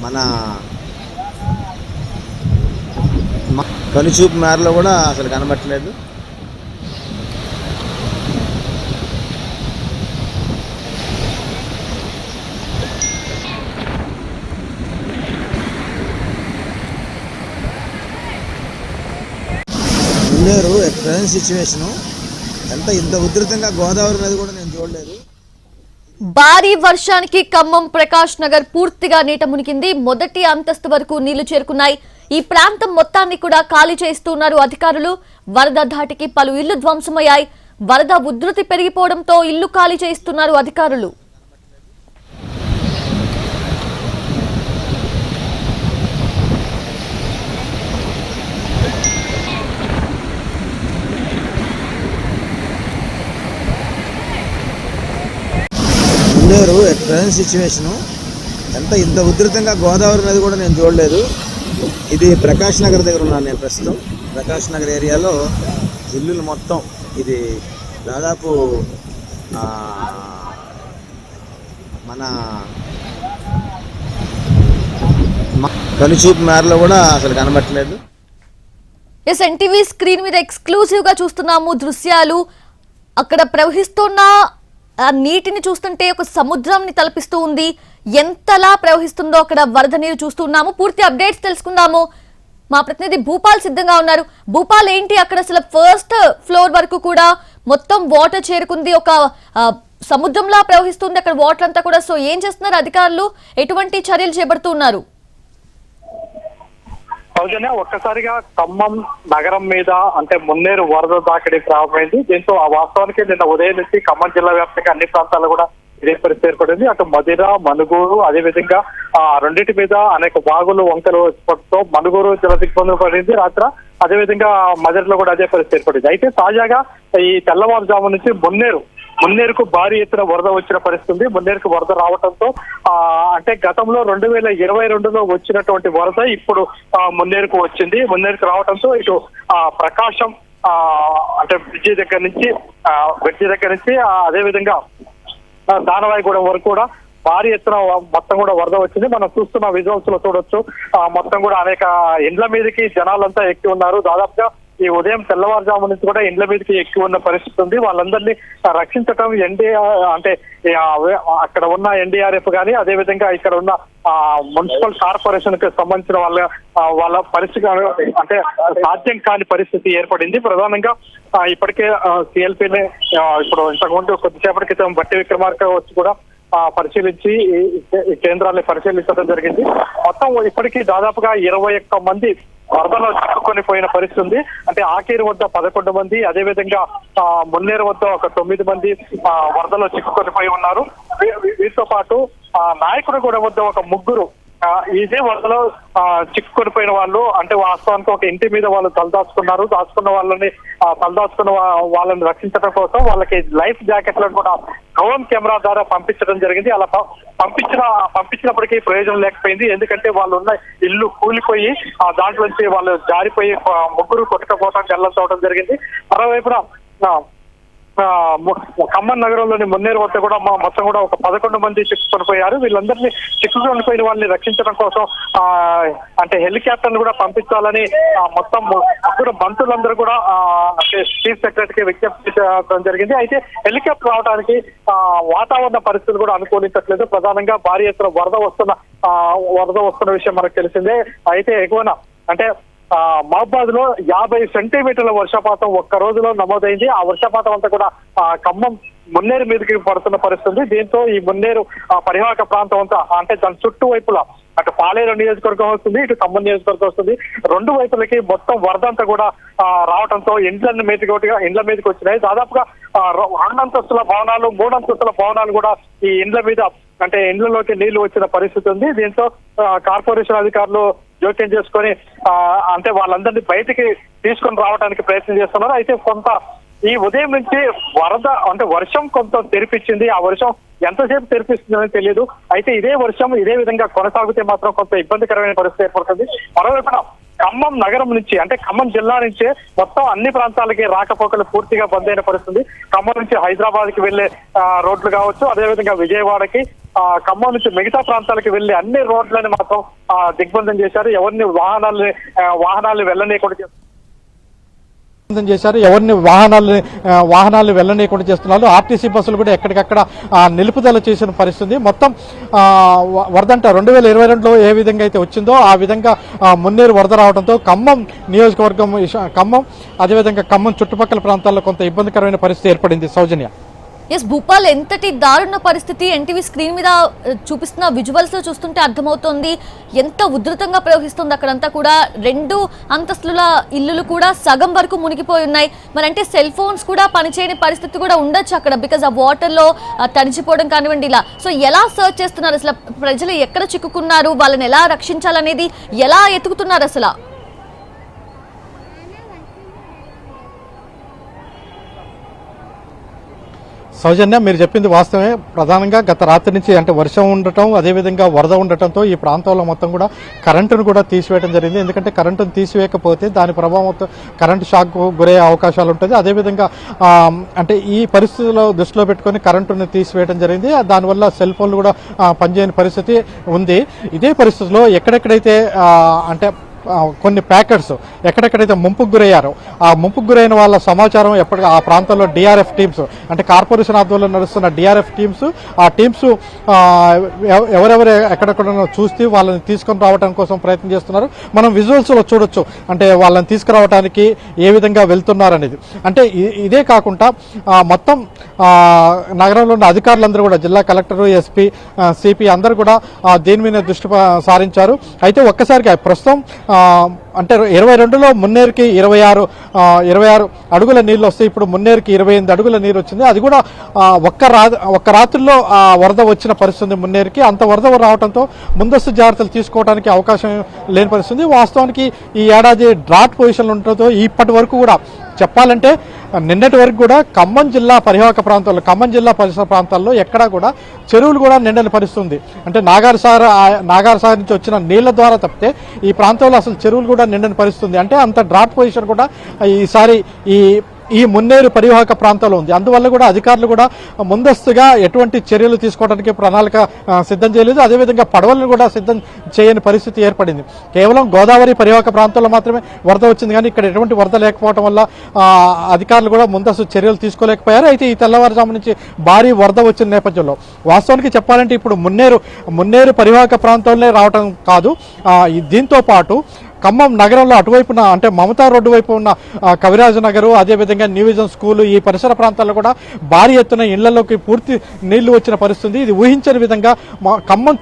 మన కనుచూపు మేరలో కూడా అసలు కనబట్టలేదు. మున్నేరు ప్రజెంట్ సిచ్యువేషను ఇంత ఉధృతంగా గోదావరి నది కూడా నేను చూడలేదు. భారీ వర్షానికి ఖమ్మం ప్రకాష్ నగర్ పూర్తిగా నీట మునిగింది. మొదటి అంతస్తు వరకు నీళ్లు చేరుకున్నాయి. ఈ ప్రాంతం మొత్తాన్ని కూడా ఖాళీ చేస్తున్నారు అధికారులు. వరద ధాటికి పలు ఇళ్లు ధ్వంసమయ్యాయి. వరద ఉధృతి పెరిగిపోవడంతో ఇల్లు ఖాళీ చేస్తున్నారు అధికారులు. మున్నేరు ప్రజెంట్ సిచ్యువేషను ఇంత ఉధృతంగా గోదావరి నది కూడా నేను చూడలేదు. ఇది ప్రకాష్ నగర్ దగ్గర ఉన్నాను నేను ప్రస్తుతం. ప్రకాష్ నగర్ ఏరియాలో ఇల్లులు మొత్తం ఇది దాదాపు మన కనుచూపు మేరలో కూడా అసలు కనబట్టలేదు. ఎన్టీవీ స్క్రీన్ మీద ఎక్స్క్లూజివ్ గా చూస్తున్నాము దృశ్యాలు. అక్కడ ప్రవహిస్తున్న ఆ నీటిని చూస్తుంటే ఒక సముద్రాన్ని తలపిస్తూ ఉంది. ఎంతలా ప్రవహిస్తుందో అక్కడ వరద నీరు చూస్తున్నాము. పూర్తి అప్డేట్స్ తెలుసుకుందాము. మా ప్రతినిధి భూపాల్ సిద్ధంగా ఉన్నారు. భూపాల్, ఏంటి అక్కడ అసలు ఫస్ట్ ఫ్లోర్ వరకు కూడా మొత్తం వాటర్ చేరుకుంది, ఒక సముద్రంలా ప్రవహిస్తుంది అక్కడ వాటర్ అంతా కూడా. సో ఏం చేస్తున్నారు అధికారులు, ఎటువంటి చర్యలు చేపడుతున్నారు? సౌజన్య, ఒక్కసారిగా ఖమ్మం నగరం మీద అంటే మున్నేరు వరద తాకిడి ప్రారంభమైంది. దీంతో ఆ వాస్తవానికి నిన్న ఉదయం నుంచి ఖమ్మం జిల్లా వ్యాప్తంగా అన్ని ప్రాంతాల్లో కూడా ఇదే పరిస్థితి ఏర్పడింది. అటు మదిర, మనుగూరు, అదేవిధంగా రెండింటి మీద అనేక వాగులు, వంకలు వచ్చడంతో మనుగూరు జల దిగ్బంధం పడింది రాత్రి. అదేవిధంగా మదిరలో కూడా అదే పరిస్థితి ఏర్పడింది. అయితే తాజాగా ఈ తెల్లవారుజాము నుంచి మున్నేరుకు భారీ ఎత్తున వరద వచ్చిన పరిస్థితి. మున్నేరుకు వరద రావడంతో అంటే గతంలో 2022లో వచ్చినటువంటి వరద ఇప్పుడు మున్నేరుకు వచ్చింది. మున్నేరుకు రావడంతో ఇటు ప్రకాశం అంటే బ్రిడ్జి దగ్గర నుంచి అదేవిధంగా దానవాయిగూడెం వరకు కూడా భారీ ఎత్తున మొత్తం కూడా వరద వచ్చింది. మనం చూస్తున్న విజువల్స్ లో చూడొచ్చు. మొత్తం కూడా అనేక ఇండ్ల మీదకి జనాలంతా ఎక్కి ఉన్నారు. దాదాపుగా ఈ ఉదయం తెల్లవారుజాము నుంచి కూడా ఇండ్ల మీదకి ఎక్కువ ఉన్న పరిస్థితి ఉంది. వాళ్ళందరినీ రక్షించడం అంటే అక్కడ ఉన్న ఎన్డీఆర్ఎఫ్ కానీ, అదేవిధంగా ఇక్కడ ఉన్న మున్సిపల్ కార్పొరేషన్ కి సంబంధించిన వాళ్ళ పరిస్థితి అంటే సాధ్యం కాని పరిస్థితి ఏర్పడింది. ప్రధానంగా ఇప్పటికే సిఎల్పీని ఇప్పుడు ఇంతకుముందు కొద్దిసేపటి క్రితం బట్టి విక్రమార్క వచ్చి కూడా పరిశీలించి కేంద్రాన్ని పరిశీలించడం జరిగింది. మొత్తం ఇప్పటికీ దాదాపుగా 21 మంది వరదలో చిక్కుకొని పోయిన పరిస్థితి ఉంది. అంటే ఆకేరు వద్ద 11 మంది, అదేవిధంగా మున్నేరు వద్ద ఒక 9 మంది వరదలో చిక్కుకొని పోయి ఉన్నారు. వీటితో పాటు నాయకుడు కూడా వద్ద ఒక 3 ఇదే వరదలో చిక్కుకొని పోయిన వాళ్ళు. అంటే వాస్తవానికి ఒక ఇంటి మీద వాళ్ళు దాచుకున్న వాళ్ళని రక్షించడం కోసం వాళ్ళకి లైఫ్ జాకెట్లను కూడా డ్రోన్ కెమెరా ద్వారా పంపించడం జరిగింది. అలా పంపించినప్పటికీ ప్రయోజనం లేకపోయింది. ఎందుకంటే వాళ్ళు ఉన్న ఇల్లు కూలిపోయి దాంట్లోంచి వాళ్ళు జారిపోయి 3 కొట్టుకపోవడం గల్లంతవడం జరిగింది. మరోవైపున ఖమ్మం నగరంలోని మున్నేరు వద్ద కూడా మొత్తం కూడా ఒక 11 మంది చిక్కుకొని పోయారు. వీళ్ళందరినీ చిక్కుకొని పోయిన వాళ్ళని రక్షించడం కోసం అంటే హెలికాప్టర్లు కూడా పంపించాలని మొత్తం మంత్రులందరూ కూడా చీఫ్ సెక్రటరీకి విజ్ఞప్తి చేయడం జరిగింది. అయితే హెలికాప్టర్ రావడానికి వాతావరణ పరిస్థితులు కూడా అనుకూలించట్లేదు. ప్రధానంగా భారీ ఎత్తున వరద వస్తున్న విషయం మనకు తెలిసిందే. అయితే ఎగువన అంటే మహబాద్ లో 50 సెంటీమీటర్ల వర్షపాతం ఒక్క రోజులో నమోదైంది. ఆ వర్షపాతం అంతా కూడా ఖమ్మం మున్నేరు మీదకి పడుతున్న పరిస్థితి. దీంతో ఈ మున్నేరు పరివాహక ప్రాంతం అంతా అంటే దాని చుట్టూ వైపులా అటు పాలేరు నియోజకవర్గం వస్తుంది, ఇటు ఖమ్మం నియోజకవర్గం వస్తుంది. 2 వైపులకి మొత్తం వరద అంతా కూడా రావడంతో ఇండ్ల మీదకి వచ్చినాయి. దాదాపుగా 2 అంతస్తుల భవనాలు, 3 అంతస్తుల భవనాలు కూడా ఈ ఇండ్ల మీద అంటే ఇండ్లలోకి నీళ్లు వచ్చిన పరిస్థితి ఉంది. దీంతో కార్పొరేషన్ అధికారులు జోక్యం చేసుకొని అంటే వాళ్ళందరినీ బయటికి తీసుకొని రావడానికి ప్రయత్నం చేస్తున్నారు. అయితే కొంత ఈ ఉదయం నుంచి వరద అంటే వర్షం కొంత తెరిపించింది. ఆ వర్షం ఎంతసేపు తెరిపిస్తుందని తెలియదు. అయితే ఇదే వర్షం ఇదే విధంగా కొనసాగితే మాత్రం కొంత ఇబ్బందికరమైన పరిస్థితి ఏర్పడుతుంది. మరోవైపున ఖమ్మం నగరం నుంచి అంటే ఖమ్మం జిల్లా నుంచే మొత్తం అన్ని ప్రాంతాలకి రాకపోకలు పూర్తిగా బంద్ అయిన పరిస్థితి. ఖమ్మం నుంచి హైదరాబాద్ కి వెళ్లే రోడ్లు కావచ్చు, అదేవిధంగా విజయవాడకి ఖమ్మం నుంచి మిగతా ప్రాంతాలకు వెళ్లి అన్ని రోడ్లని మాత్రం దిగ్బంధం చేశారు. ఎవరిని వాహనాలు వెళ్ళనీయకుండా చేశారు. ఎవరిని వాహనాలు వెళ్ళనీయకుండా చేస్తున్నారు. ఆర్టీసీ బస్సులు కూడా ఎక్కడికక్కడ నిలుపుదల చేసిన పరిస్థితి. మొత్తం వరదంట 2022లో ఏ విధంగా అయితే వచ్చిందో ఆ విధంగా మున్నేరు వరద రావడంతో ఖమ్మం నియోజకవర్గం, ఖమ్మం అదేవిధంగా ఖమ్మం చుట్టుపక్కల ప్రాంతాల్లో కొంత ఇబ్బందికరమైన పరిస్థితి ఏర్పడింది. సౌజన్య. ఎస్ భూపాల్, ఎంతటి దారుణ పరిస్థితి ఎన్టీవీ స్క్రీన్ మీద చూపిస్తున్న విజువల్స్ లో చూస్తుంటే అర్థమవుతోంది. ఎంత ఉధృతంగా ప్రవహిస్తుంది అక్కడంతా కూడా. 2 అంతస్తుల ఇల్లులు కూడా సగం వరకు మునిగిపోయి ఉన్నాయి. మరి అంటే సెల్ ఫోన్స్ కూడా పనిచేయని పరిస్థితి కూడా ఉండొచ్చు అక్కడ, బికాజ్ ఆ వాటర్ లో తడిచిపోవడం కానివ్వండి ఇలా. సో ఎలా సర్చ్ చేస్తున్నారు అసలు? ప్రజలు ఎక్కడ చిక్కుకున్నారు, వాళ్ళని ఎలా రక్షించాలనేది ఎలా ఎతుకుతున్నారు అసలు? సౌజన్య, మీరు చెప్పింది వాస్తవమే. ప్రధానంగా గత రాత్రి నుంచి అంటే వర్షం ఉండటం, అదేవిధంగా వరద ఉండటంతో ఈ ప్రాంతంలో మొత్తం కూడా కరెంటును కూడా తీసివేయడం జరిగింది. ఎందుకంటే కరెంటును తీసివేయకపోతే దాని ప్రభావంతో కరెంటు షాక్ గురయ్యే అవకాశాలు ఉంటుంది. అదేవిధంగా అంటే ఈ పరిస్థితుల్లో దృష్టిలో పెట్టుకొని కరెంటును తీసివేయడం జరిగింది. దానివల్ల సెల్ ఫోన్లు కూడా పనిచేయని పరిస్థితి ఉంది. ఇదే పరిస్థితుల్లో ఎక్కడెక్కడైతే అంటే కొన్ని ప్యాకెట్స్ ఎక్కడెక్కడైతే ముంపుకు గురయ్యారో ఆ ముంపుకు గురైన వాళ్ళ సమాచారం ఆ ప్రాంతంలో డిఆర్ఎఫ్ టీమ్స్, అంటే కార్పొరేషన్ ఆధ్వర్యంలో నడుస్తున్న డిఆర్ఎఫ్ టీమ్స్, ఆ టీమ్స్ ఎవరెవరు ఎక్కడెక్కడ చూస్తే వాళ్ళని తీసుకొని రావడం కోసం ప్రయత్నం చేస్తున్నారు. మనం విజువల్స్ లో చూడొచ్చు, అంటే వాళ్ళని తీసుకురావడానికి ఏ విధంగా వెళ్తున్నారనేది. అంటే ఇదే కాకుండా మొత్తం నగరంలో ఉన్న అధికారులందరూ కూడా, జిల్లా కలెక్టర్, ఎస్పీ, సిపి అందరూ కూడా దీని మీద దృష్టి సారించారు. అయితే ఒక్కసారిగా ప్రస్తుతం అంటే 22లో మున్నేరుకి 26 అడుగుల నీళ్లు వస్తాయి. ఇప్పుడు మున్నేరుకి 28 అడుగుల నీరు వచ్చింది. అది కూడా ఒక్క రాత్రిలో వరద వచ్చిన పరిస్థితి మున్నేరుకి. అంత వరద రావడంతో ముందస్తు జాగ్రత్తలు తీసుకోవడానికి అవకాశం లేని పరిస్థితి. వాస్తవానికి ఈ ఏడాది డ్రాట్ పొజిషన్లో ఉండటంతో ఇప్పటి వరకు కూడా చెప్పాలంటే నిన్నటి వరకు కూడా ఖమ్మం జిల్లా పరివాహక ప్రాంతాల్లో, ఖమ్మం జిల్లా పరిసర ప్రాంతాల్లో ఎక్కడా కూడా చెరువులు కూడా నిండని పరిస్థితుంది. అంటే నాగార్ సాగర్ నుంచి వచ్చిన నీళ్ల ద్వారా తప్పితే ఈ ప్రాంతంలో అసలు చెరువులు కూడా నిండని పరిస్థితుంది. అంటే అంత డ్రాట్ పొజిషన్ కూడా ఈసారి ఈ మున్నేరు పరివాహక ప్రాంతాల్లో ఉంది. అందువల్ల కూడా అధికారులు కూడా ముందస్తుగా ఎటువంటి చర్యలు తీసుకోవడానికి ప్రణాళిక సిద్ధం చేయలేదు. అదేవిధంగా పడవలను కూడా సిద్ధం చేయని పరిస్థితి ఏర్పడింది. కేవలం గోదావరి పరివాహక ప్రాంతాల్లో మాత్రమే వరద వచ్చింది, కానీ ఇక్కడ ఎటువంటి వరద లేకపోవడం వల్ల అధికారులు కూడా ముందస్తు చర్యలు తీసుకోలేకపోయారు. అయితే ఈ తెల్లవారుజాము నుంచి భారీ వరద వచ్చిన నేపథ్యంలో వాస్తవానికి చెప్పాలంటే ఇప్పుడు మున్నేరు పరివాహక ప్రాంతంలో రావడం కాదు, దీంతో పాటు ఖమ్మం నగరంలో అటువైపున అంటే మమతా రోడ్డు వైపు ఉన్న కవిరాజు నగరు, అదేవిధంగా న్యూ విజన్ స్కూలు, ఈ పరిసర ప్రాంతాల్లో కూడా భారీ ఎత్తున ఇళ్లలోకి పూర్తి నీళ్లు వచ్చిన పరిస్థితి. ఇది ఊహించని విధంగా ఖమ్మం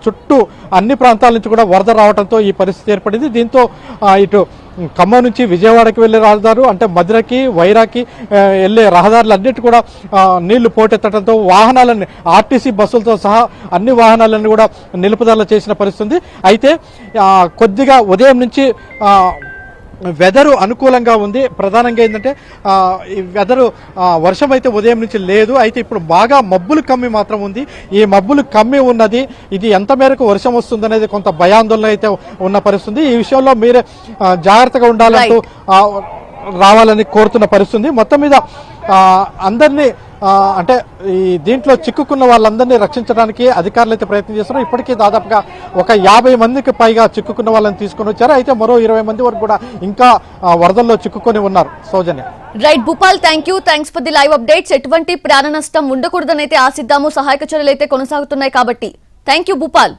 చుట్టూ అన్ని ప్రాంతాల నుంచి కూడా వరద రావడంతో ఈ పరిస్థితి ఏర్పడింది. దీంతో ఇటు ఖమ్మం నుంచి విజయవాడకి వెళ్లే రహదారు, అంటే మధురకి, వైరాకి వెళ్లే రహదారులు అన్నిటి కూడా నీళ్లు పోటెత్తడంతో వాహనాలన్నీ, ఆర్టీసీ బస్సులతో సహా అన్ని వాహనాలన్నీ కూడా నిలుపుదల చేసిన పరిస్థితి. అయితే కొద్దిగా ఉదయం నుంచి వెదరు అనుకూలంగా ఉంది. ప్రధానంగా ఏంటంటే ఈ వెదరు వర్షం అయితే ఉదయం నుంచి లేదు. అయితే ఇప్పుడు బాగా మబ్బులు కమ్మి మాత్రం ఉంది. ఈ మబ్బులు కమ్మి ఉన్నది, ఇది ఎంత మేరకు వర్షం వస్తుందనేది కొంత భయాందోళన అయితే ఉన్న పరిస్థితి. ఈ విషయంలో మీరే జాగ్రత్తగా ఉండాలంటూ రావాలని కోరుతున్న పరిస్థితి. మొత్తం మీద అందరినీ అంటే ఈ దీంట్లో చిక్కుకున్న వాళ్ళందరినీ రక్షించడానికి అధికారులు అయితే ప్రయత్నం చేస్తున్నారు. ఇప్పటికీ దాదాపుగా ఒక 50 మందికి పైగా చిక్కుకున్న వాళ్ళని తీసుకొని వచ్చారు. అయితే మరో 20 మంది వరకు కూడా ఇంకా వరదల్లో చిక్కుకొని ఉన్నారు. Soujanya. Right Bhupal, thanks for the live updates. ఎటువంటి ప్రాణ నష్టం ఉండకూడదని అయితే ఆశిద్దాము. సహాయక చర్యలు అయితే కొనసాగుతున్నాయి కాబట్టి థ్యాంక్ యూ భూపాల్.